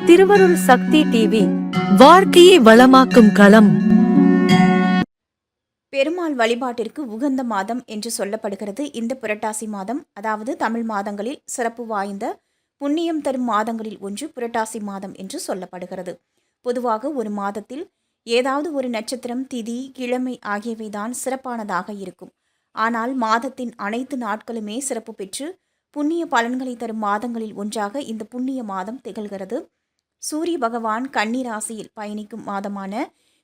திருவருள் சக்தி டிவி வாழ்க்கையை வளமாக்கும் களம். பெருமாள் வழிபாட்டிற்கு உகந்த மாதம் என்று சொல்லப்படுகிறது இந்த புரட்டாசி மாதம். அதாவது தமிழ் மாதங்களில் சிறப்பு வாய்ந்த புண்ணியம் தரும் மாதங்களில் ஒன்று புரட்டாசி மாதம் என்று சொல்லப்படுகிறது. பொதுவாக ஒரு மாதத்தில் ஏதாவது ஒரு நட்சத்திரம், திதி, கிழமை ஆகியவைதான் சிறப்பானதாக இருக்கும். ஆனால் மாதத்தின் அனைத்து நாட்களுமே சிறப்பு பெற்று புண்ணிய பலன்களை தரும் மாதங்களில் ஒன்றாக இந்த புண்ணிய மாதம் திகழ்கிறது. சூரிய பகவான் கன்னி ராசியில் பயணிக்கும் மாதமான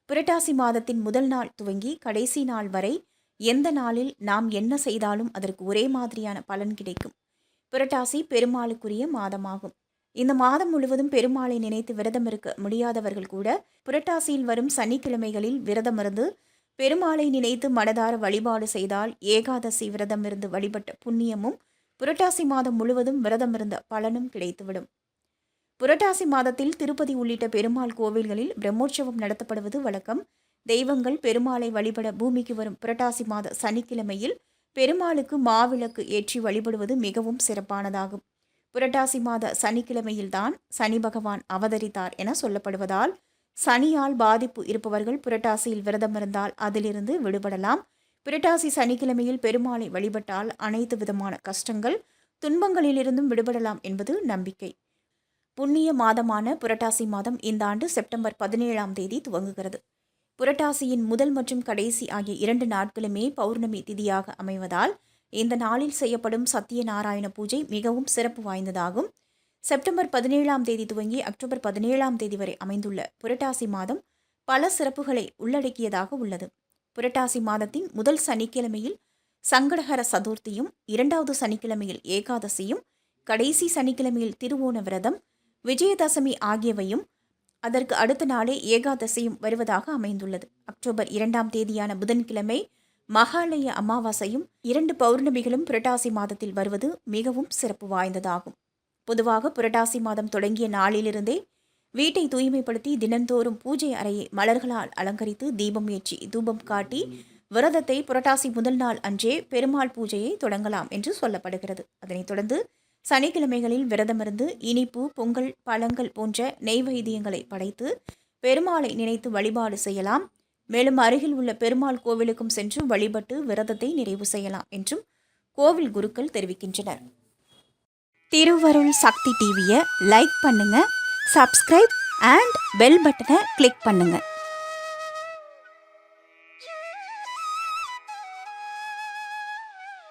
புரட்டாசி மாதத்தின் முதல் நாள் துவங்கி கடைசி நாள் வரை எந்த நாளில் நாம் என்ன செய்தாலும் அதற்கு ஒரே மாதிரியான பலன் கிடைக்கும். புரட்டாசி பெருமாளுக்குரிய மாதமாகும். இந்த மாதம் முழுவதும் பெருமாளை நினைத்து விரதம் இருக்க முடியாதவர்கள் கூட புரட்டாசியில் வரும் சனிக்கிழமைகளில் விரதமிருந்து பெருமாளை நினைத்து மனதார வழிபாடு செய்தால் ஏகாதசி விரதம் இருந்து வழிபட்ட புண்ணியமும் புரட்டாசி மாதம் முழுவதும் விரதமிருந்த பலனும் கிடைத்துவிடும். புரட்டாசி மாதத்தில் திருப்பதி உள்ளிட்ட பெருமாள் கோவில்களில் பிரம்மோற்சவம் நடத்தப்படுவது வழக்கம். தெய்வங்கள் பெருமாளை வழிபட பூமிக்கு வரும் புரட்டாசி மாத சனிக்கிழமையில் பெருமாளுக்கு மாவிளக்கு ஏற்றி வழிபடுவது மிகவும் சிறப்பானதாகும். புரட்டாசி மாத சனிக்கிழமையில்தான் சனி பகவான் அவதரித்தார் என சொல்லப்படுவதால் சனியால் பாதிப்பு இருப்பவர்கள் புரட்டாசியில் விரதமிருந்தால் அதிலிருந்து விடுபடலாம். புரட்டாசி சனிக்கிழமையில் பெருமாளை வழிபட்டால் அனைத்து விதமான கஷ்டங்கள், துன்பங்களிலிருந்தும் விடுபடலாம் என்பது நம்பிக்கை. புண்ணிய மாதமான புரட்டாசி மாதம் இந்த ஆண்டு செப்டம்பர் 17ஆம் தேதி துவங்குகிறது. புரட்டாசியின் முதல் மற்றும் கடைசி ஆகிய 2 நாட்களுமே பௌர்ணமி திதியாக அமைவதால் இந்த நாளில் செய்யப்படும் சத்தியநாராயண பூஜை மிகவும் சிறப்பு வாய்ந்ததாகும். செப்டம்பர் 17ஆம் தேதி துவங்கி அக்டோபர் 17ஆம் தேதி வரை அமைந்துள்ள புரட்டாசி மாதம் பல சிறப்புகளை உள்ளடக்கியதாக உள்ளது. புரட்டாசி மாதத்தின் முதல் சனிக்கிழமையில் சங்கடஹர சதுர்த்தியும், 2வது சனிக்கிழமையில் ஏகாதசியும், கடைசி சனிக்கிழமையில் திருவோண விரதம், விஜயதசமி ஆகியவையும் அதற்கு அடுத்த நாளே ஏகாதசியும் வருவதாக அமைந்துள்ளது. அக்டோபர் 2ஆம் தேதியான புதன்கிழமை மகாலய அமாவாசையும் 2 பௌர்ணமிகளும் புரட்டாசி மாதத்தில் வருவது மிகவும் சிறப்பு வாய்ந்ததாகும். பொதுவாக புரட்டாசி மாதம் தொடங்கிய நாளிலிருந்தே வீட்டை தூய்மைப்படுத்தி தினந்தோறும் பூஜை அறையை மலர்களால் அலங்கரித்து தீபம் ஏற்றி தூபம் காட்டி விரதத்தை புரட்டாசி முதல் நாள் அன்றே பெருமாள் பூஜையை தொடங்கலாம் என்று சொல்லப்படுகிறது. அதனைத் தொடர்ந்து சனிக்கிழமைகளில் விரதமிருந்து இனிப்பு, பொங்கல், பழங்கள் போன்ற நெய்வேத்தியங்களை படைத்து பெருமாளை நினைத்து வழிபாடு செய்யலாம். மேலும் அருகில் உள்ள பெருமாள் கோவிலுக்கும் சென்று வழிபட்டு விரதத்தை நிறைவு செய்யலாம் என்றும் கோவில் குருக்கள் தெரிவிக்கின்றனர். திருவருள் சக்தி டிவியை லைக் பண்ணுங்க, சப்ஸ்கிரைப் அண்ட் பெல் பட்டனை கிளிக் பண்ணுங்க.